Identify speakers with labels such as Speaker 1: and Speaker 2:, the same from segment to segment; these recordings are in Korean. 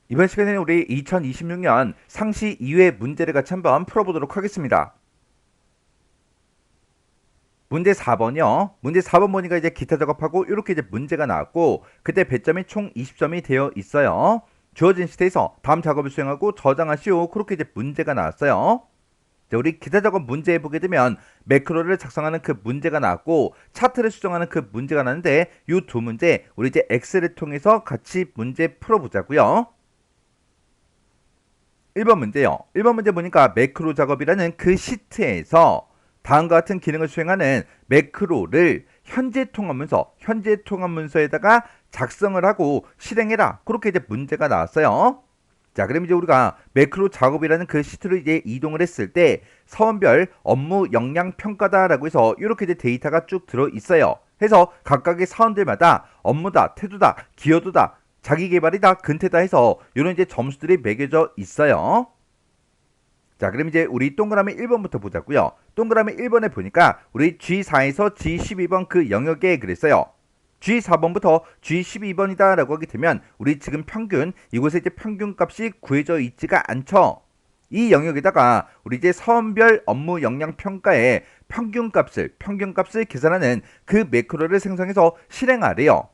Speaker 1: 이번 시간에는 우리 2026년 상시 2회 문제를 같이 한번 풀어보도록 하겠습니다. 문제 4번이요. 문제 4번 보니까 이제 기타 작업하고 이렇게 이제 문제가 나왔고 그때 배점이 총 20점이 되어 있어요. 주어진 시트에서 다음 작업을 수행하고 저장하시오. 그렇게 이제 문제가 나왔어요. 자, 우리 기타 작업 문제에 보게 되면 매크로를 작성하는 그 문제가 나왔고 차트를 수정하는 그 문제가 나왔는데 이 두 문제 우리 이제 엑셀을 통해서 같이 문제 풀어보자고요. 1번 문제요. 1번 문제 보니까 매크로 작업이라는 그 시트에서 다음과 같은 기능을 수행하는 매크로를 현재 통합문서에다가 작성을 하고 실행해라. 그렇게 이제 문제가 나왔어요. 자, 그럼 이제 우리가 매크로 작업이라는 그 시트로 이제 이동을 했을 때 사원별 업무 역량 평가다라고 해서 이렇게 이제 데이터가 쭉 들어 있어요. 해서 각각의 사원들마다 업무다, 태도다, 기여도다, 자기 개발이다, 근태다 해서 이런 이제 점수들이 매겨져 있어요. 자, 그럼 이제 우리 동그라미 1번부터 보자고요. 동그라미 1번에 보니까 우리 G4에서 G12번 그 영역에 그랬어요. G4번부터 G12번이다 라고 하게 되면 우리 지금 평균 이곳에 이제 평균값이 구해져 있지가 않죠. 이 영역에다가 우리 이제 사원별 업무 역량 평가의 평균값을 계산하는 그 매크로를 생성해서 실행하래요.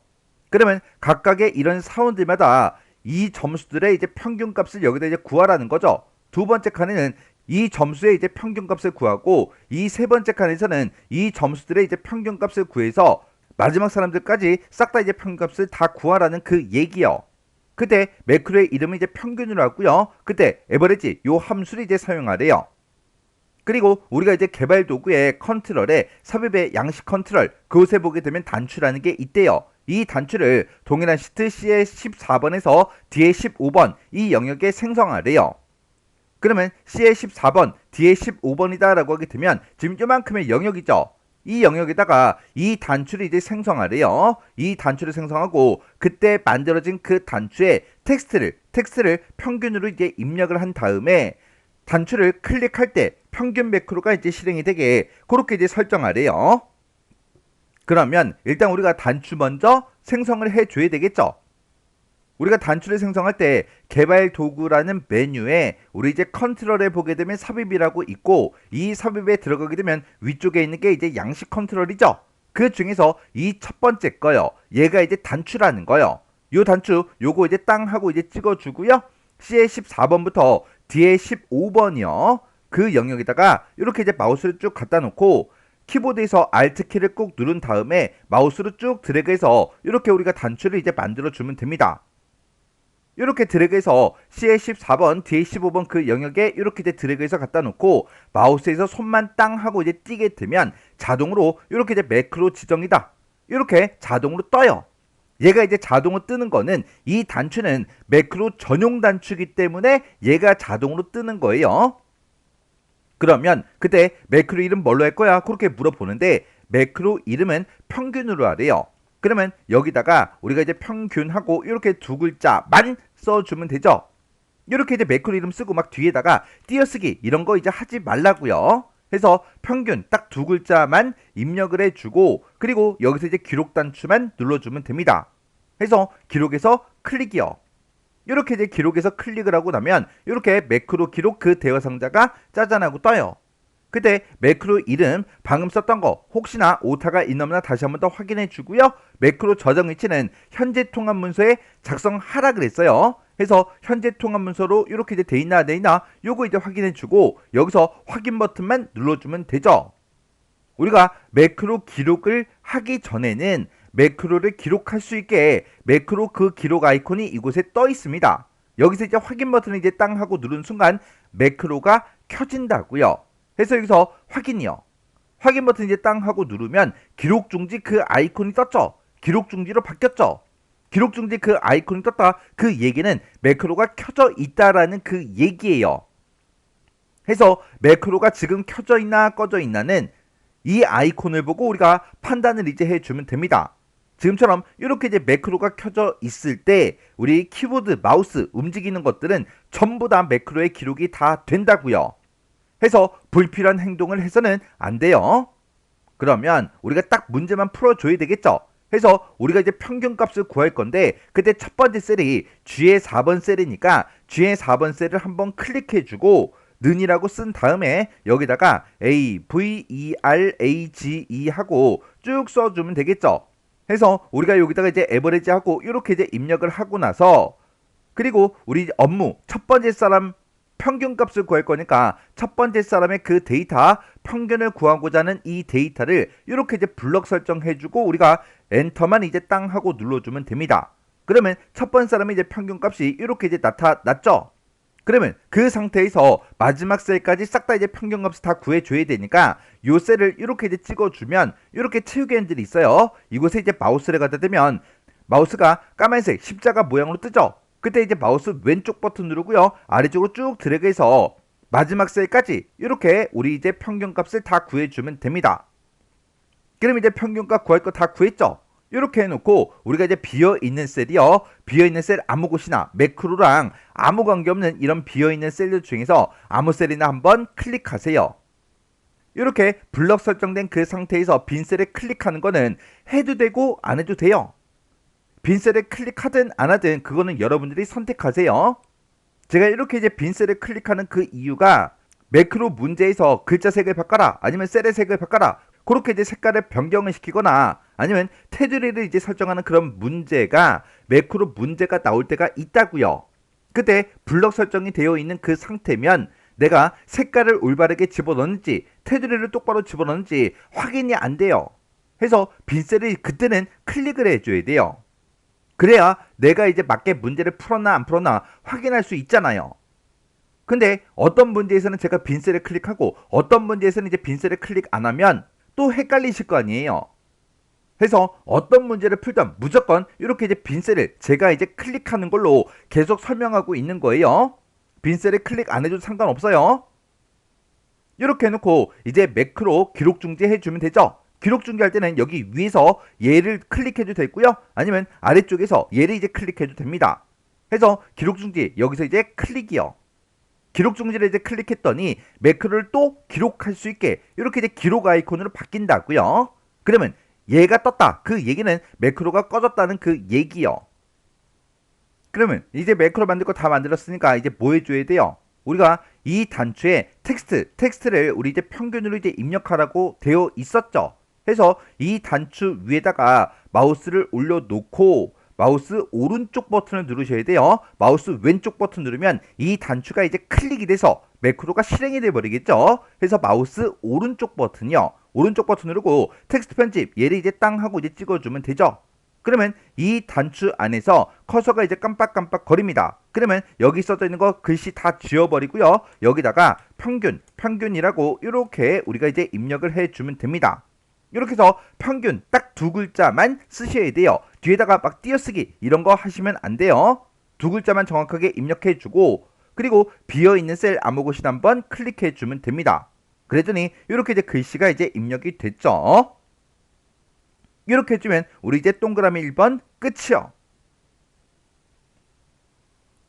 Speaker 1: 그러면 각각의 이런 사원들마다 이 점수들의 이제 평균값을 여기다 이제 구하라는 거죠. 두 번째 칸에는 이 점수의 이제 평균값을 구하고 이 세 번째 칸에서는 이 점수들의 이제 평균값을 구해서 마지막 사람들까지 싹 다 이제 평균값을 다 구하라는 그 얘기요. 그때 매크로의 이름은 이제 평균으로 하고요. 그때 에버리지 요 함수를 이제 사용하래요. 그리고 우리가 이제 개발 도구의 컨트롤에 삽입의 양식 컨트롤 그곳에 보게 되면 단추라는 게 있대요. 이 단추를 동일한 시트 C의 14번에서 D의 15번 이 영역에 생성하래요. 그러면 C의 14번, D의 15번이다 라고 하게 되면 지금 요만큼의 영역이죠. 이 영역에다가 이 단추를 이제 생성하래요. 이 단추를 생성하고 그때 만들어진 그 단추의 텍스트를 평균으로 이제 입력을 한 다음에 단추를 클릭할 때 평균 매크로가 이제 실행이 되게 그렇게 이제 설정하래요. 그러면 일단 우리가 단추 먼저 생성을 해줘야 되겠죠. 우리가 단추를 생성할 때 개발 도구라는 메뉴에 우리 이제 컨트롤에 보게 되면 삽입이라고 있고 이 삽입에 들어가게 되면 위쪽에 있는 게 이제 양식 컨트롤이죠. 그 중에서 이 첫 번째 거요. 얘가 이제 단추라는 거요. 요 단추 요거 이제 땅 하고 이제 찍어주고요. C의 14번부터 D의 15번이요. 그 영역에다가 이렇게 이제 마우스를 쭉 갖다 놓고 키보드에서 Alt 키를 꾹 누른 다음에 마우스로 쭉 드래그해서 이렇게 우리가 단추를 이제 만들어 주면 됩니다. 이렇게 드래그해서 C의 14번, D의 15번 그 영역에 이렇게 이제 드래그해서 갖다 놓고 마우스에서 손만 땅 하고 이제 띄게 되면 자동으로 이렇게 이제 매크로 지정이다. 이렇게 자동으로 떠요. 얘가 이제 자동으로 뜨는 거는 이 단추는 매크로 전용 단추이기 때문에 얘가 자동으로 뜨는 거예요. 그러면 그때 매크로 이름 뭘로 할 거야? 그렇게 물어보는데 매크로 이름은 평균으로 하래요. 그러면 여기다가 우리가 이제 평균하고 이렇게 두 글자만 써주면 되죠. 이렇게 이제 매크로 이름 쓰고 막 뒤에다가 띄어쓰기 이런 거 이제 하지 말라고요. 해서 평균 딱 두 글자만 입력을 해주고 그리고 여기서 이제 기록 단추만 눌러주면 됩니다. 해서 기록에서 클릭이요. 이렇게 이제 기록에서 클릭을 하고 나면 이렇게 매크로 기록 그 대화 상자가 짜잔하고 떠요. 그때 매크로 이름 방금 썼던 거 혹시나 오타가 있나 다시 한번 더 확인해 주고요. 매크로 저장 위치는 현재 통합 문서에 작성하라 그랬어요. 해서 현재 통합 문서로 이렇게 이제 돼 있나 요거 이제 확인해 주고 여기서 확인 버튼만 눌러주면 되죠. 우리가 매크로 기록을 하기 전에는 매크로를 기록할 수 있게 매크로 그 기록 아이콘이 이곳에 떠 있습니다. 여기서 이제 확인 버튼을 이제 땅 하고 누른 순간 매크로가 켜진다고요. 해서 여기서 확인이요. 확인 버튼 이제 땅 하고 누르면 기록 중지 그 아이콘이 떴죠. 기록 중지로 바뀌었죠. 기록 중지 그 아이콘이 떴다. 그 얘기는 매크로가 켜져 있다라는 그 얘기예요. 해서 매크로가 지금 켜져 있나 꺼져 있나는 이 아이콘을 보고 우리가 판단을 이제 해주면 됩니다. 지금처럼 이렇게 이제 매크로가 켜져 있을 때 우리 키보드, 마우스 움직이는 것들은 전부 다 매크로의 기록이 다 된다고요. 해서 불필요한 행동을 해서는 안 돼요. 그러면 우리가 딱 문제만 풀어줘야 되겠죠. 해서 우리가 이제 평균값을 구할 건데 그때 첫 번째 셀이 G의 4번 셀이니까 G의 4번 셀을 한번 클릭해주고 는이라고 쓴 다음에 여기다가 A, V, E, R, A, G, E 하고 쭉 써주면 되겠죠. 해서 우리가 여기다가 이제 에버리지 하고 이렇게 이제 입력을 하고 나서 그리고 우리 업무 첫 번째 사람 평균값을 구할 거니까 첫 번째 사람의 그 데이터 평균을 구하고자 하는 이 데이터를 이렇게 이제 블럭 설정해주고 우리가 엔터만 이제 땅 하고 눌러주면 됩니다. 그러면 첫 번째 사람의 이제 평균값이 이렇게 이제 나타났죠. 그러면 그 상태에서 마지막 셀까지 싹 다 이제 평균값을 다 구해줘야 되니까 요 셀을 이렇게 이제 찍어주면 이렇게 채우기 엔들이 있어요. 이곳에 이제 마우스를 갖다 대면 마우스가 까만색 십자가 모양으로 뜨죠. 그때 이제 마우스 왼쪽 버튼 누르고요. 아래쪽으로 쭉 드래그해서 마지막 셀까지 이렇게 우리 이제 평균값을 다 구해주면 됩니다. 그럼 이제 평균값 구할 거 다 구했죠? 이렇게 해놓고 우리가 이제 비어있는 셀이요. 비어있는 셀 아무 곳이나 매크로랑 아무 관계없는 이런 비어있는 셀들 중에서 아무 셀이나 한번 클릭하세요. 이렇게 블럭 설정된 그 상태에서 빈 셀에 클릭하는 거는 해도 되고 안 해도 돼요. 빈 셀에 클릭하든 안 하든 그거는 여러분들이 선택하세요. 제가 이렇게 이제 빈 셀에 클릭하는 그 이유가 매크로 문제에서 글자 색을 바꿔라 아니면 셀의 색을 바꿔라 그렇게 이제 색깔을 변경을 시키거나 아니면 테두리를 이제 설정하는 그런 문제가 매크로 문제가 나올 때가 있다고요. 그때 블럭 설정이 되어 있는 그 상태면 내가 색깔을 올바르게 집어넣는지 테두리를 똑바로 집어넣는지 확인이 안 돼요. 해서 빈셀이 그때는 클릭을 해줘야 돼요. 그래야 내가 이제 맞게 문제를 풀었나 안 풀었나 확인할 수 있잖아요. 근데 어떤 문제에서는 제가 빈셀을 클릭하고 어떤 문제에서는 이제 빈셀을 클릭 안 하면 또 헷갈리실 거 아니에요. 그래서 어떤 문제를 풀던 무조건 이렇게 이제 빈셀을 제가 이제 클릭하는 걸로 계속 설명하고 있는 거예요. 빈셀을 클릭 안 해도 상관없어요. 이렇게 해놓고 이제 매크로 기록 중지 해주면 되죠. 기록 중지할 때는 여기 위에서 얘를 클릭해도 되고요. 아니면 아래쪽에서 얘를 이제 클릭해도 됩니다. 해서 기록 중지 여기서 이제 클릭이요. 기록 중지를 이제 클릭했더니 매크로를 또 기록할 수 있게 이렇게 이제 기록 아이콘으로 바뀐다고요. 그러면 얘가 떴다. 그 얘기는 매크로가 꺼졌다는 그 얘기요. 그러면 이제 매크로 만들 거 다 만들었으니까 이제 뭐 해줘야 돼요? 우리가 이 단추에 텍스트를 우리 이제 평균으로 이제 입력하라고 되어 있었죠. 해서 이 단추 위에다가 마우스를 올려놓고 마우스 오른쪽 버튼을 누르셔야 돼요. 마우스 왼쪽 버튼 누르면 이 단추가 이제 클릭이 돼서 매크로가 실행이 돼 버리겠죠. 그래서 마우스 오른쪽 버튼이요. 오른쪽 버튼 누르고 텍스트 편집 얘를 이제 땅 하고 이제 찍어주면 되죠. 그러면 이 단추 안에서 커서가 이제 깜빡깜빡 거립니다. 그러면 여기 써져 있는 거 글씨 다 지워버리고요. 여기다가 평균이라고 이렇게 우리가 이제 입력을 해주면 됩니다. 이렇게 해서 평균 딱 두 글자만 쓰셔야 돼요. 뒤에다가 막 띄어쓰기 이런 거 하시면 안 돼요. 두 글자만 정확하게 입력해주고 그리고 비어있는 셀 아무 곳이나 한번 클릭해주면 됩니다. 그랬더니 이렇게 이제 글씨가 이제 입력이 됐죠. 이렇게 해주면 우리 이제 동그라미 1번 끝이요.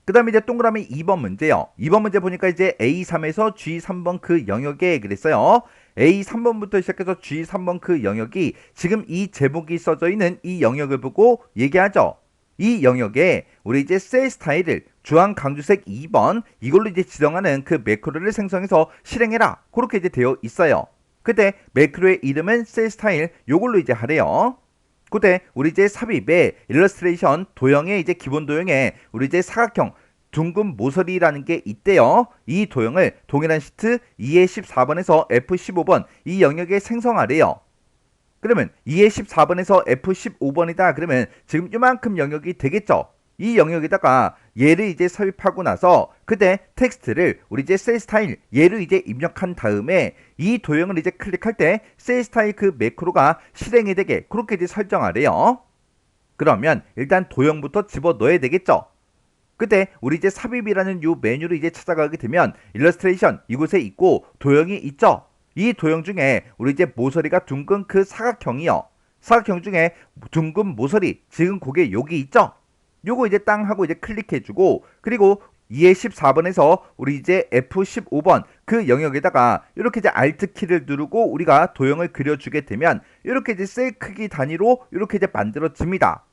Speaker 1: 그 다음에 이제 동그라미 2번 문제요. 2번 문제 보니까 이제 A3에서 G3번 그 영역에 그랬어요. A3번부터 시작해서 G3번 그 영역이 지금 이 제목이 써져 있는 이 영역을 보고 얘기하죠. 이 영역에 우리 이제 셀 스타일을 주황 강주색 2번 이걸로 이제 지정하는 그 매크로를 생성해서 실행해라. 그렇게 이제 되어 있어요. 그때 매크로의 이름은 셀 스타일 요걸로 이제 하래요. 그때 우리 이제 삽입에 일러스트레이션 도형의 이제 기본 도형에 우리 이제 사각형 둥근 모서리라는 게 있대요. 이 도형을 동일한 시트 2의 14번에서 F15번 이 영역에 생성하래요. 그러면 2의 14번에서 F15번이다. 그러면 지금 이만큼 영역이 되겠죠. 이 영역에다가 얘를 이제 삽입하고 나서 그때 텍스트를 우리 이제 셀 스타일 얘를 이제 입력한 다음에 이 도형을 이제 클릭할 때 셀 스타일 그 매크로가 실행이 되게 그렇게 이제 설정하래요. 그러면 일단 도형부터 집어 넣어야 되겠죠. 그때 우리 이제 삽입이라는 요 메뉴를 이제 찾아가게 되면 일러스트레이션 이곳에 있고 도형이 있죠. 이 도형 중에 우리 이제 모서리가 둥근 그 사각형이요. 사각형 중에 둥근 모서리 지금 그게 여기 있죠. 요거 이제 땅 하고 이제 클릭해주고 그리고 2의 14번에서 우리 이제 F15번 그 영역에다가 이렇게 이제 Alt 키를 누르고 우리가 도형을 그려주게 되면 이렇게 이제 셀 크기 단위로 이렇게 이제 만들어집니다.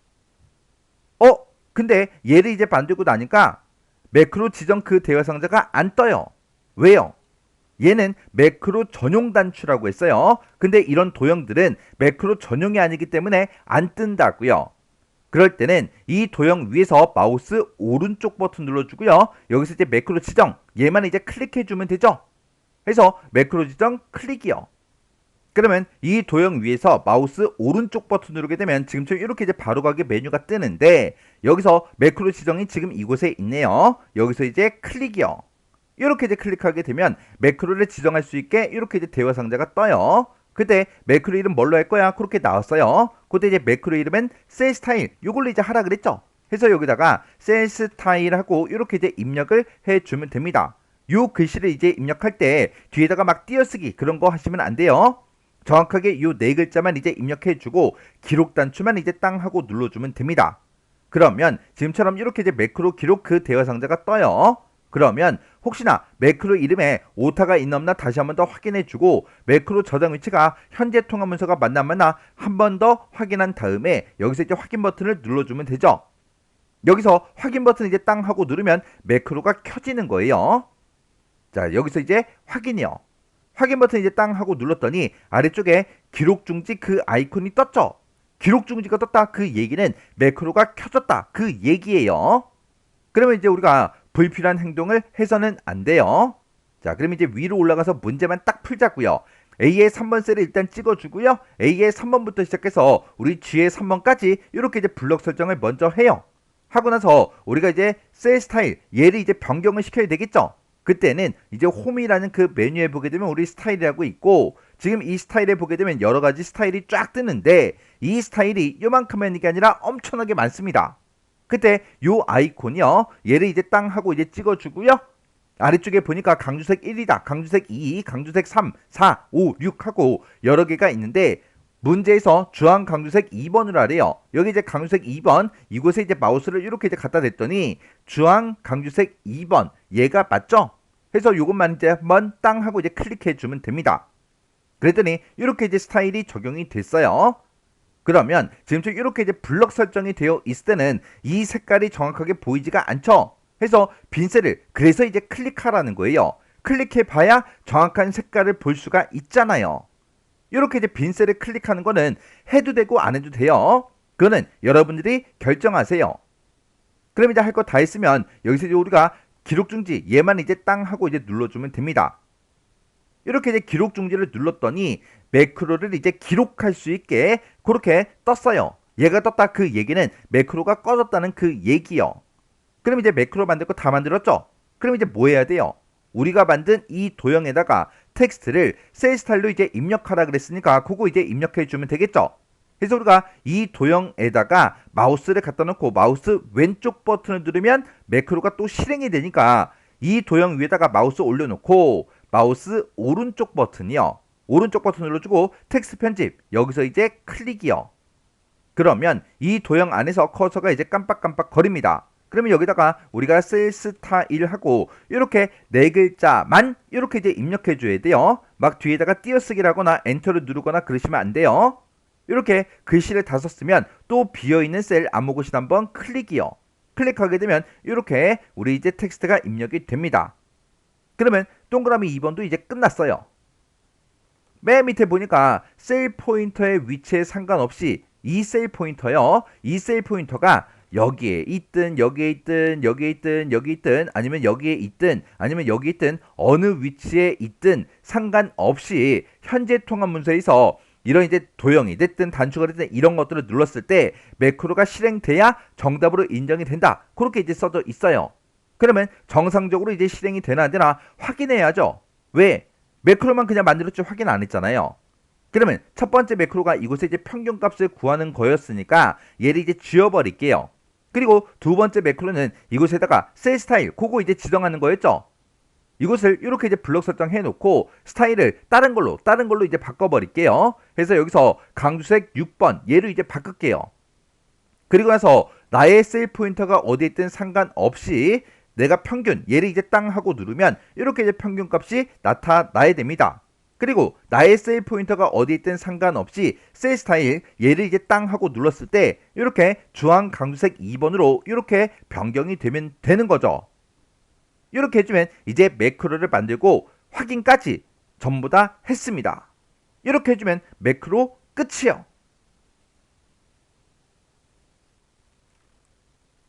Speaker 1: 근데 얘를 이제 만들고 나니까 매크로 지정 그 대화 상자가 안 떠요. 왜요? 얘는 매크로 전용 단추라고 했어요. 근데 이런 도형들은 매크로 전용이 아니기 때문에 안 뜬다고요. 그럴 때는 이 도형 위에서 마우스 오른쪽 버튼 눌러주고요. 여기서 이제 매크로 지정 얘만 이제 클릭해주면 되죠. 해서 매크로 지정 클릭이요. 그러면 이 도형 위에서 마우스 오른쪽 버튼 누르게 되면 지금처럼 이렇게 이제 바로가기 메뉴가 뜨는데 여기서 매크로 지정이 지금 이곳에 있네요. 여기서 이제 클릭이요. 이렇게 이제 클릭하게 되면 매크로를 지정할 수 있게 이렇게 이제 대화 상자가 떠요. 그때 매크로 이름 뭘로 할 거야? 그렇게 나왔어요. 그때 이제 매크로 이름은 셀 스타일 이걸로 이제 하라 그랬죠. 해서 여기다가 셀 스타일 하고 이렇게 이제 입력을 해주면 됩니다. 요 글씨를 이제 입력할 때 뒤에다가 막 띄어쓰기 그런 거 하시면 안 돼요. 정확하게 요 네 글자만 이제 입력해주고 기록 단추만 이제 땅 하고 눌러주면 됩니다. 그러면 지금처럼 이렇게 이제 매크로 기록 그 대화 상자가 떠요. 그러면 혹시나 매크로 이름에 오타가 있나 없나 다시 한번 더 확인해주고 매크로 저장 위치가 현재 통화 문서가 맞나 안 맞나 한 번 더 확인한 다음에 여기서 이제 확인 버튼을 눌러주면 되죠. 여기서 확인 버튼 이제 땅 하고 누르면 매크로가 켜지는 거예요. 자, 여기서 이제 확인이요. 확인 버튼 이제 땅 하고 눌렀더니 아래쪽에 기록 중지 그 아이콘이 떴죠. 기록 중지가 떴다 그 얘기는 매크로가 켜졌다 그 얘기예요. 그러면 이제 우리가 불필요한 행동을 해서는 안 돼요. 자, 그럼 이제 위로 올라가서 문제만 딱 풀자고요. A의 3번 셀을 일단 찍어주고요. A의 3번부터 시작해서 우리 G의 3번까지 이렇게 이제 블록 설정을 먼저 해요. 하고 나서 우리가 이제 셀 스타일 얘를 이제 변경을 시켜야 되겠죠. 그때는 이제 홈이라는 그 메뉴에 보게 되면 우리 스타일이라고 있고 지금 이 스타일에 보게 되면 여러 가지 스타일이 쫙 뜨는데 이 스타일이 요만큼만 이게 아니라 엄청나게 많습니다. 그때 요 아이콘이요. 얘를 이제 땅 하고 이제 찍어주고요. 아래쪽에 보니까 강주색 1이다. 강주색 2, 강주색 3, 4, 5, 6 하고 여러 개가 있는데 문제에서 주황 강주색 2번으로 하래요. 여기 이제 강주색 2번 이곳에 이제 마우스를 이렇게 이제 갖다 댔더니 주황 강주색 2번 얘가 맞죠? 해서 요것만 이제 한번 땅 하고 이제 클릭해 주면 됩니다. 그랬더니 이렇게 이제 스타일이 적용이 됐어요. 그러면 지금 이렇게 이제 블럭 설정이 되어 있을 때는 이 색깔이 정확하게 보이지가 않죠. 해서 빈 셀을 그래서 이제 클릭하라는 거예요. 클릭해 봐야 정확한 색깔을 볼 수가 있잖아요. 이렇게 이제 빈 셀을 클릭하는 거는 해도 되고 안 해도 돼요. 그거는 여러분들이 결정하세요. 그럼 이제 할 거 다 했으면 여기서 이제 우리가 기록 중지 얘만 이제 땅 하고 이제 눌러주면 됩니다. 이렇게 이제 기록 중지를 눌렀더니 매크로를 이제 기록할 수 있게 그렇게 떴어요. 얘가 떴다 그 얘기는 매크로가 꺼졌다는 그 얘기요. 그럼 이제 매크로 만들 거 다 만들었죠? 그럼 이제 뭐 해야 돼요? 우리가 만든 이 도형에다가 텍스트를 셀 스타일로 이제 입력하라 그랬으니까 그거 이제 입력해 주면 되겠죠? 그래서 우리가 이 도형에다가 마우스를 갖다 놓고 마우스 왼쪽 버튼을 누르면 매크로가 또 실행이 되니까 이 도형 위에다가 마우스 올려놓고 마우스 오른쪽 버튼이요. 오른쪽 버튼 눌러주고 텍스트 편집 여기서 이제 클릭이요. 그러면 이 도형 안에서 커서가 이제 깜빡깜빡 거립니다. 그러면 여기다가 우리가 셀 스타일 하고 이렇게 네 글자만 이렇게 이제 입력해 줘야 돼요. 막 뒤에다가 띄어쓰기를 하거나 엔터를 누르거나 그러시면 안 돼요. 이렇게 글씨를 다 썼으면 또 비어있는 셀 아무 곳이나 한번 클릭이요. 클릭하게 되면 이렇게 우리 이제 텍스트가 입력이 됩니다. 그러면 동그라미 2번도 이제 끝났어요. 맨 밑에 보니까 셀 포인터의 위치에 상관없이 이 셀 포인터요. 이 셀 포인터가 여기에 있든 여기에 있든 여기에 있든 여기 있든 아니면 여기에 있든 아니면 여기 있든 어느 위치에 있든 상관없이 현재 통합 문서에서 이런 이제 도형이 됐든 단추가 됐든 이런 것들을 눌렀을 때 매크로가 실행돼야 정답으로 인정이 된다. 그렇게 이제 써져 있어요. 그러면 정상적으로 이제 실행이 되나 안 되나 확인해야죠. 왜? 매크로만 그냥 만들었지 확인 안 했잖아요. 그러면 첫 번째 매크로가 이곳에 이제 평균값을 구하는 거였으니까 얘를 이제 지워버릴게요. 그리고 두 번째 매크로는 이곳에다가 셀 스타일 그거 이제 지정하는 거였죠. 이곳을 이렇게 이제 블록 설정해 놓고 스타일을 다른 걸로 이제 바꿔버릴게요. 그래서 여기서 강주색 6번 얘를 이제 바꿀게요. 그리고 나서 나의 셀 포인터가 어디에 있든 상관없이 내가 평균 얘를 이제 땅 하고 누르면 이렇게 이제 평균값이 나타나야 됩니다. 그리고 나의 셀 포인터가 어디 있든 상관없이 셀 스타일 얘를 이제 땅 하고 눌렀을 때 이렇게 주황 강조색 2번으로 이렇게 변경이 되면 되는 거죠. 이렇게 해주면 이제 매크로를 만들고 확인까지 전부 다 했습니다. 이렇게 해주면 매크로 끝이요.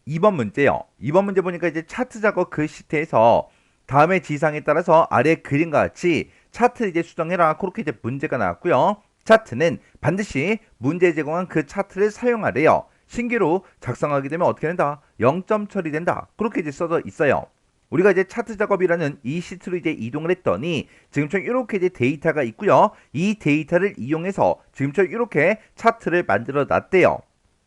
Speaker 1: 2번 문제요. 2번 문제 보니까 이제 차트 작업 그 시트에서 다음의 지상에 따라서 아래 그림과 같이 차트를 이제 수정해라. 그렇게 이제 문제가 나왔고요. 차트는 반드시 문제 제공한 그 차트를 사용하래요. 신규로 작성하게 되면 어떻게 된다? 0점 처리된다. 그렇게 이제 써져 있어요. 우리가 이제 차트 작업이라는 이 시트로 이제 이동을 했더니 지금처럼 이렇게 이제 데이터가 있고요. 이 데이터를 이용해서 지금처럼 이렇게 차트를 만들어 놨대요.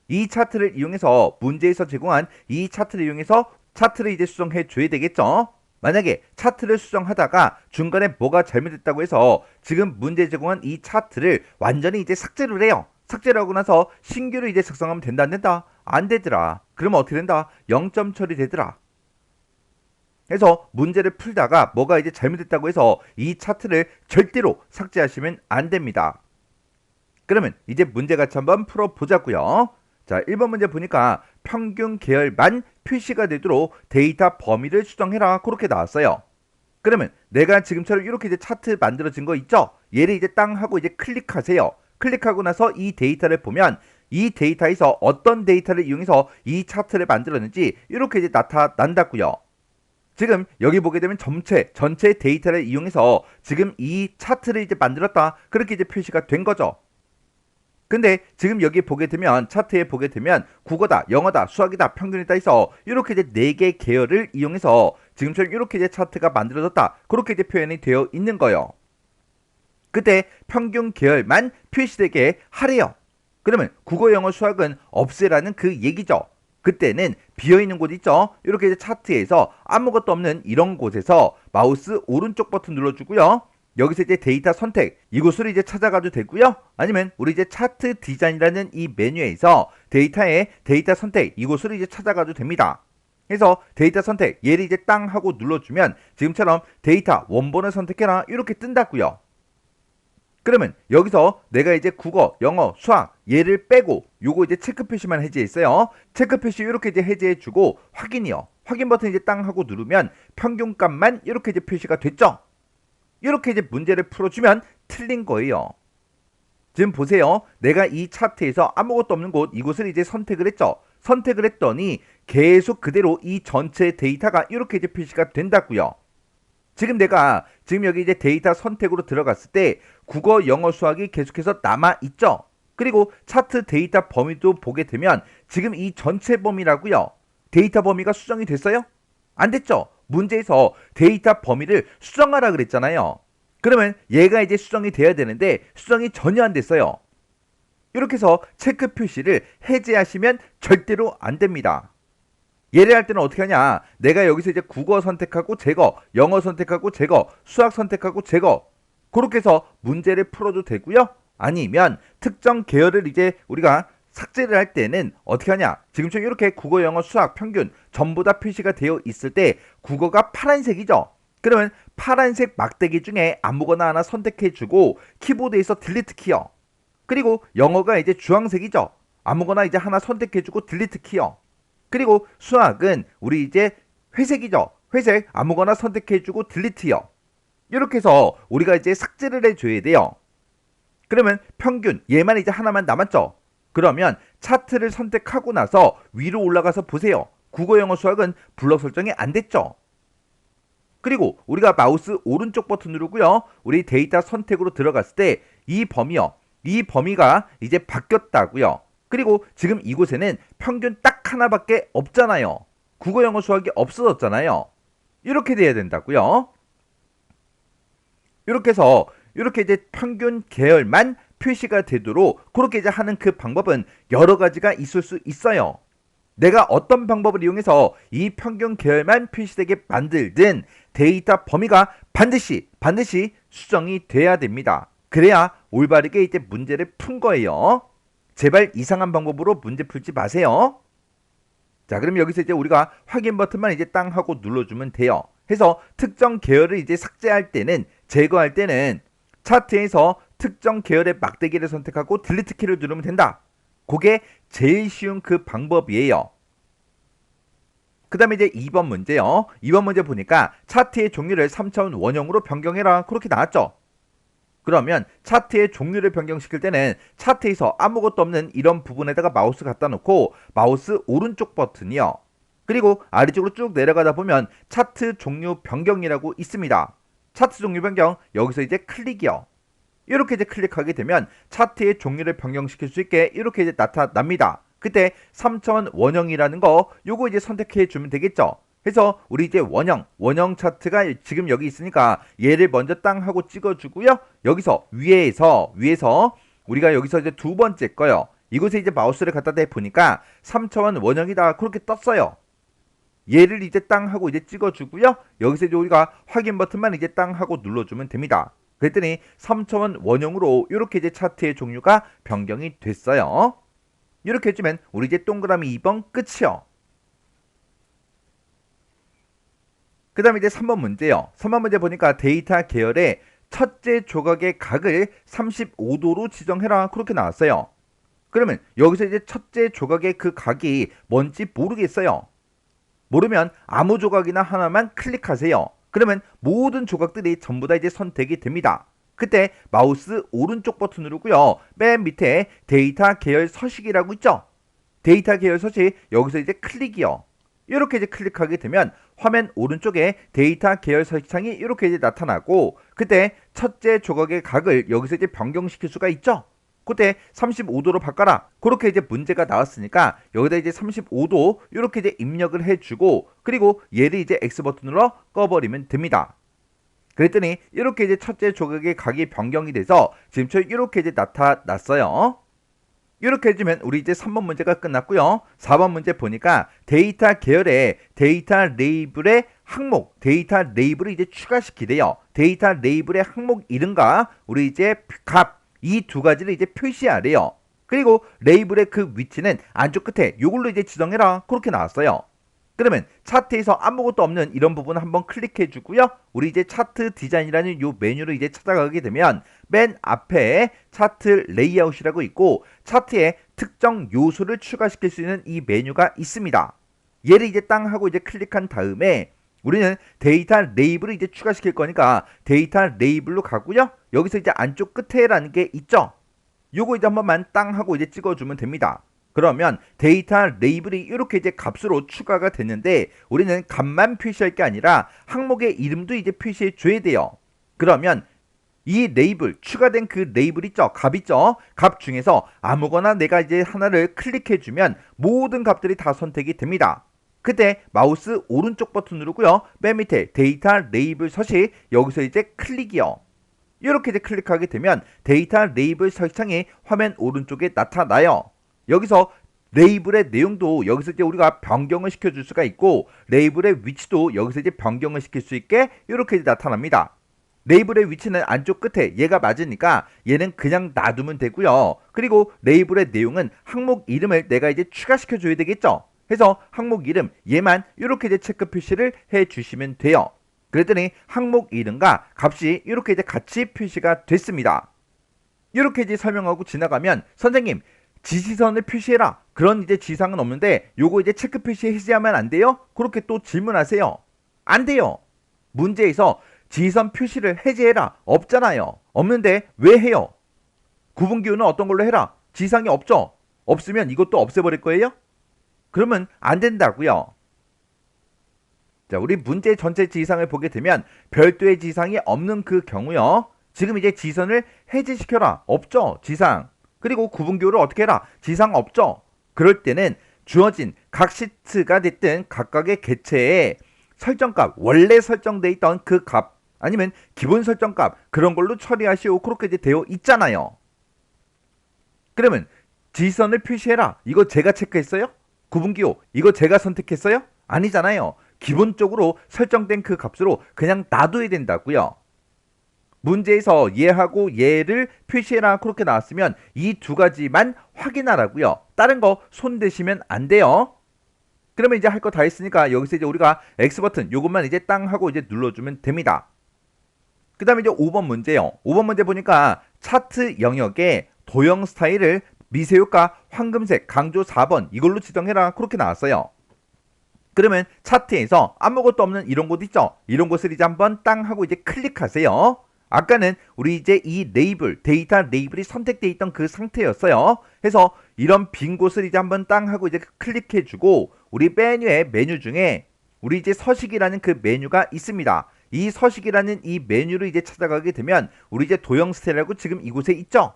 Speaker 1: 이 차트를 이용해서 문제에서 제공한 이 차트를 이용해서 차트를 이제 수정해 줘야 되겠죠. 만약에 차트를 수정하다가 중간에 뭐가 잘못됐다고 해서 지금 문제 제공한 이 차트를 완전히 이제 삭제를 해요. 삭제를 하고 나서 신규로 이제 작성하면 된다 안 된다? 안 되더라. 그러면 어떻게 된다? 0점 처리되더라. 그래서 문제를 풀다가 뭐가 이제 잘못됐다고 해서 이 차트를 절대로 삭제하시면 안 됩니다. 그러면 이제 문제 같이 한번 풀어보자고요. 자, 1번 문제 보니까 평균 계열만 표시가 되도록 데이터 범위를 수정해라. 그렇게 나왔어요. 그러면 내가 지금처럼 이렇게 이제 차트 만들어진 거 있죠? 얘를 이제 땅 하고 이제 클릭하세요. 클릭하고 나서 이 데이터를 보면 이 데이터에서 어떤 데이터를 이용해서 이 차트를 만들었는지 이렇게 이제 나타난다고요. 지금 여기 보게 되면 전체 데이터를 이용해서 지금 이 차트를 이제 만들었다. 그렇게 이제 표시가 된 거죠. 근데 지금 여기 보게 되면 차트에 보게 되면 국어다, 영어다, 수학이다, 평균이다 해서 이렇게 이제 4개 계열을 이용해서 지금처럼 이렇게 이제 차트가 만들어졌다. 그렇게 이제 표현이 되어 있는 거예요. 그때 평균 계열만 표시되게 하래요. 그러면 국어, 영어, 수학은 없애라는 그 얘기죠. 그때는 비어있는 곳 있죠. 이렇게 이제 차트에서 아무것도 없는 이런 곳에서 마우스 오른쪽 버튼 눌러주고요. 여기서 이제 데이터 선택 이곳으로 이제 찾아가도 되고요. 아니면 우리 이제 차트 디자인이라는 이 메뉴에서 데이터의 데이터 선택 이곳으로 이제 찾아가도 됩니다. 그래서 데이터 선택 얘를 이제 땅 하고 눌러주면 지금처럼 데이터 원본을 선택해라 이렇게 뜬다고요. 그러면 여기서 내가 이제 국어, 영어, 수학 얘를 빼고 요거 이제 체크 표시만 해제했어요. 체크 표시 이렇게 이제 해제해주고 확인이요. 확인 버튼 이제 땅 하고 누르면 평균값만 이렇게 이제 표시가 됐죠. 이렇게 이제 문제를 풀어주면 틀린 거예요. 지금 보세요. 내가 이 차트에서 아무것도 없는 곳 이곳을 이제 선택을 했죠. 선택을 했더니 계속 그대로 이 전체 데이터가 이렇게 이제 표시가 된다고요. 지금 내가 지금 여기 이제 데이터 선택으로 들어갔을 때 국어, 영어, 수학이 계속해서 남아 있죠. 그리고 차트 데이터 범위도 보게 되면 지금 이 전체 범위라고요. 데이터 범위가 수정이 됐어요? 안 됐죠. 문제에서 데이터 범위를 수정하라 그랬잖아요. 그러면 얘가 이제 수정이 돼야 되는데 수정이 전혀 안 됐어요. 이렇게 해서 체크 표시를 해제하시면 절대로 안 됩니다. 예래할 때는 어떻게 하냐? 내가 여기서 이제 국어 선택하고 제거, 영어 선택하고 제거, 수학 선택하고 제거 그렇게 해서 문제를 풀어도 되고요. 아니면 특정 계열을 이제 우리가 삭제를 할 때는 어떻게 하냐? 지금처럼 이렇게 국어, 영어, 수학, 평균 전부 다 표시가 되어 있을 때 국어가 파란색이죠. 그러면 파란색 막대기 중에 아무거나 하나 선택해주고 키보드에서 딜리트 키요. 그리고 영어가 이제 주황색이죠. 아무거나 이제 하나 선택해주고 딜리트 키요. 그리고 수학은 우리 이제 회색이죠. 회색 아무거나 선택해주고 딜리트요. 이렇게 해서 우리가 이제 삭제를 해줘야 돼요. 그러면 평균 얘만 이제 하나만 남았죠. 그러면 차트를 선택하고 나서 위로 올라가서 보세요. 국어, 영어, 수학은 블럭 설정이 안 됐죠. 그리고 우리가 마우스 오른쪽 버튼 누르고요. 우리 데이터 선택으로 들어갔을 때 이 범위요. 이 범위가 이제 바뀌었다고요. 그리고 지금 이곳에는 평균 딱 하나밖에 없잖아요. 국어, 영어, 수학이 없어졌잖아요. 이렇게 돼야 된다고요. 이렇게 해서 이렇게 이제 평균 계열만 표시가 되도록 그렇게 이제 하는 그 방법은 여러 가지가 있을 수 있어요. 내가 어떤 방법을 이용해서 이 평균 계열만 표시되게 만들든 데이터 범위가 반드시 수정이 돼야 됩니다. 그래야 올바르게 이제 문제를 푼 거예요. 제발 이상한 방법으로 문제 풀지 마세요. 자, 그럼 여기서 이제 우리가 확인 버튼만 이제 땅 하고 눌러주면 돼요. 해서 특정 계열을 이제 삭제할 때는, 제거할 때는 차트에서 특정 계열의 막대기를 선택하고 딜리트 키를 누르면 된다. 그게 제일 쉬운 그 방법이에요. 그 다음에 이제 2번 문제요. 2번 문제 보니까 차트의 종류를 3차원 원형으로 변경해라. 그렇게 나왔죠. 그러면 차트의 종류를 변경시킬 때는 차트에서 아무것도 없는 이런 부분에다가 마우스 갖다 놓고 마우스 오른쪽 버튼이요. 그리고 아래쪽으로 쭉 내려가다 보면 차트 종류 변경이라고 있습니다. 차트 종류 변경, 여기서 이제 클릭이요. 이렇게 이제 클릭하게 되면 차트의 종류를 변경시킬 수 있게 이렇게 이제 나타납니다. 그때 3차원 원형이라는 거 요거 이제 선택해 주면 되겠죠. 그래서 우리 이제 원형 차트가 지금 여기 있으니까 얘를 먼저 땅 하고 찍어주고요. 여기서 위에서 우리가 여기서 이제 두 번째 거요. 이곳에 이제 마우스를 갖다 대 보니까 3차원 원형이다 그렇게 떴어요. 얘를 이제 땅 하고 이제 찍어주고요. 여기서 이제 우리가 확인 버튼만 이제 땅 하고 눌러주면 됩니다. 그랬더니 3차원 원형으로 이렇게 이제 차트의 종류가 변경이 됐어요. 이렇게 해주면 우리 이제 동그라미 2번 끝이요. 그 다음에 이제 3번 문제요. 3번 문제 보니까 데이터 계열의 첫째 조각의 각을 35도로 지정해라. 그렇게 나왔어요. 그러면 여기서 이제 첫째 조각의 그 각이 뭔지 모르겠어요. 모르면 아무 조각이나 하나만 클릭하세요. 그러면 모든 조각들이 전부 다 이제 선택이 됩니다. 그때 마우스 오른쪽 버튼 누르고요. 맨 밑에 데이터 계열 서식이라고 있죠. 데이터 계열 서식 여기서 이제 클릭이요. 이렇게 이제 클릭하게 되면 화면 오른쪽에 데이터 계열 서식창이 이렇게 이제 나타나고 그때 첫째 조각의 각을 여기서 이제 변경시킬 수가 있죠. 그때 35도로 바꿔라. 그렇게 이제 문제가 나왔으니까 여기다 이제 35도 이렇게 이제 입력을 해주고 그리고 얘를 이제 X 버튼으로 꺼버리면 됩니다. 그랬더니 이렇게 이제 첫째 조각의 각이 변경이 돼서 지금처럼 이렇게 이제 나타났어요. 이렇게 해주면 우리 이제 3번 문제가 끝났고요. 4번 문제 보니까 데이터 계열의 데이터 레이블의 항목, 데이터 레이블을 이제 추가시키래요. 데이터 레이블의 항목 이름과 우리 이제 값, 이 두 가지를 이제 표시하래요. 그리고 레이블의 그 위치는 안쪽 끝에 이걸로 이제 지정해라. 그렇게 나왔어요. 그러면 차트에서 아무것도 없는 이런 부분을 한번 클릭해 주고요. 우리 이제 차트 디자인이라는 이 메뉴를 이제 찾아가게 되면 맨 앞에 차트 레이아웃이라고 있고 차트에 특정 요소를 추가시킬 수 있는 이 메뉴가 있습니다. 얘를 이제 땅 하고 이제 클릭한 다음에 우리는 데이터 레이블을 이제 추가시킬 거니까 데이터 레이블로 가고요. 여기서 이제 안쪽 끝에라는 게 있죠. 요거 이제 한 번만 땅 하고 이제 찍어주면 됩니다. 그러면 데이터 레이블이 이렇게 이제 값으로 추가가 됐는데 우리는 값만 표시할 게 아니라 항목의 이름도 이제 표시해 줘야 돼요. 그러면 이 레이블, 추가된 그 레이블 있죠? 값 있죠? 값 중에서 아무거나 내가 이제 하나를 클릭해 주면 모든 값들이 다 선택이 됩니다. 그때 마우스 오른쪽 버튼 누르고요. 맨 밑에 데이터 레이블 서식 여기서 이제 클릭이요. 이렇게 이제 클릭하게 되면 데이터 레이블 서식창이 화면 오른쪽에 나타나요. 여기서 레이블의 내용도 여기서 이제 우리가 변경을 시켜줄 수가 있고 레이블의 위치도 여기서 이제 변경을 시킬 수 있게 이렇게 이제 나타납니다. 레이블의 위치는 안쪽 끝에 얘가 맞으니까 얘는 그냥 놔두면 되고요. 그리고 레이블의 내용은 항목 이름을 내가 이제 추가시켜 줘야 되겠죠. 해서 항목 이름 얘만 이렇게 이제 체크 표시를 해 주시면 돼요. 그랬더니 항목 이름과 값이 이렇게 이제 같이 표시가 됐습니다. 이렇게 이제 설명하고 지나가면 선생님 지시선을 표시해라. 그런 이제 지상은 없는데 요거 이제 체크 표시 해제하면 안 돼요? 그렇게 또 질문하세요. 안 돼요. 문제에서 지시선 표시를 해제해라. 없잖아요. 없는데 왜 해요? 구분기호는 어떤 걸로 해라. 지시상이 없죠? 없으면 이것도 없애버릴 거예요? 그러면 안 된다고요. 자, 우리 문제 전체 지시상을 보게 되면 별도의 지시상이 없는 그 경우요. 지금 이제 지시선을 해제시켜라. 없죠? 지시상. 그리고 구분기호를 어떻게 해라? 지시상 없죠? 그럴 때는 주어진 각 시트가 됐든 각각의 객체에 설정값, 원래 설정돼 있던 그 값, 아니면 기본 설정값 그런 걸로 처리하시오. 그렇게 이제 되어 있잖아요. 그러면 지시선을 표시해라. 이거 제가 체크했어요? 구분기호 이거 제가 선택했어요? 아니잖아요. 기본적으로 설정된 그 값으로 그냥 놔둬야 된다고요. 문제에서 얘하고 얘를 표시해라 그렇게 나왔으면 이 두 가지만 확인하라고요. 다른 거 손대시면 안 돼요. 그러면 이제 할 거 다 했으니까 여기서 이제 우리가 X 버튼 요것만 이제 땅 하고 이제 눌러주면 됩니다. 그 다음에 이제 5번 문제요. 5번 문제 보니까 차트 영역에 도형 스타일을 미세효과 황금색 강조 4번 이걸로 지정해라 그렇게 나왔어요. 그러면 차트에서 아무것도 없는 이런 곳 있죠? 이런 곳을 이제 한번 땅 하고 이제 클릭하세요. 아까는 우리 이제 이 레이블, 데이터 레이블이 선택되어 있던 그 상태였어요. 그래서 이런 빈 곳을 이제 한번 땅 하고 이제 클릭해주고 우리 메뉴 중에 우리 이제 서식이라는 그 메뉴가 있습니다. 이 서식이라는 이 메뉴를 이제 찾아가게 되면 우리 이제 도형 스타일이라고 지금 이곳에 있죠?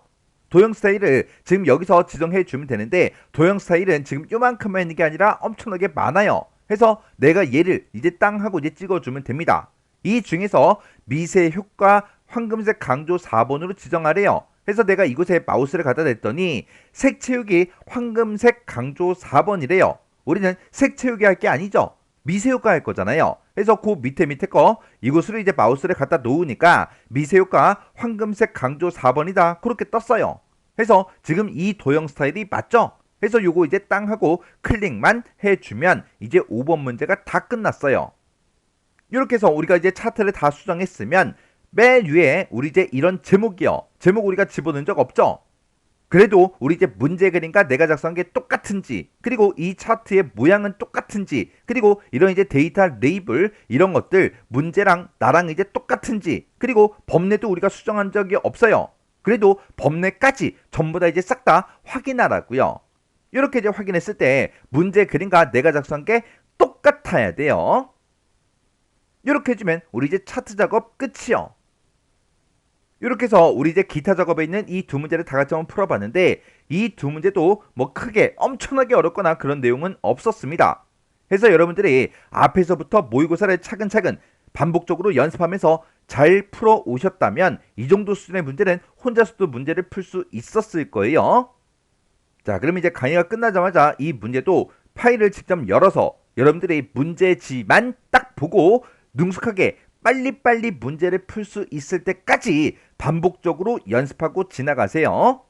Speaker 1: 도형 스타일을 지금 여기서 지정해 주면 되는데 도형 스타일은 지금 요만큼만 있는 게 아니라 엄청나게 많아요. 그래서 내가 얘를 이제 땅 하고 이제 찍어주면 됩니다. 이 중에서 미세 효과 황금색 강조 4번으로 지정하래요. 그래서 내가 이곳에 마우스를 갖다 댔더니 색 채우기 황금색 강조 4번이래요. 우리는 색 채우기 할 게 아니죠. 미세 효과 할 거잖아요. 그래서 그 밑에 거 이곳으로 이제 마우스를 갖다 놓으니까 미세 효과 황금색 강조 4번이다. 그렇게 떴어요. 그래서 지금 이 도형 스타일이 맞죠? 그래서 요거 이제 땅 하고 클릭만 해주면 이제 5번 문제가 다 끝났어요. 이렇게 해서 우리가 이제 차트를 다 수정했으면 맨 위에 우리 이제 이런 제목이요. 제목 우리가 집어넣은 적 없죠? 그래도 우리 이제 문제 그림과 내가 작성한 게 똑같은지, 그리고 이 차트의 모양은 똑같은지, 그리고 이런 이제 데이터 레이블 이런 것들 문제랑 나랑 이제 똑같은지, 그리고 범례도 우리가 수정한 적이 없어요. 그래도 범례까지 전부 다 이제 싹 다 확인하라고요. 이렇게 이제 확인했을 때 문제 그림과 내가 작성한 게 똑같아야 돼요. 이렇게 해주면 우리 이제 차트 작업 끝이요. 이렇게 해서 우리 이제 기타 작업에 있는 이 두 문제를 다 같이 한번 풀어봤는데 이 두 문제도 뭐 크게 엄청나게 어렵거나 그런 내용은 없었습니다. 그래서 여러분들이 앞에서부터 모의고사를 차근차근 반복적으로 연습하면서 잘 풀어 오셨다면 이 정도 수준의 문제는 혼자서도 문제를 풀 수 있었을 거예요. 자, 그럼 이제 강의가 끝나자마자 이 문제도 파일을 직접 열어서 여러분들이 문제지만 딱 보고 능숙하게 빨리빨리 문제를 풀 수 있을 때까지 반복적으로 연습하고 지나가세요.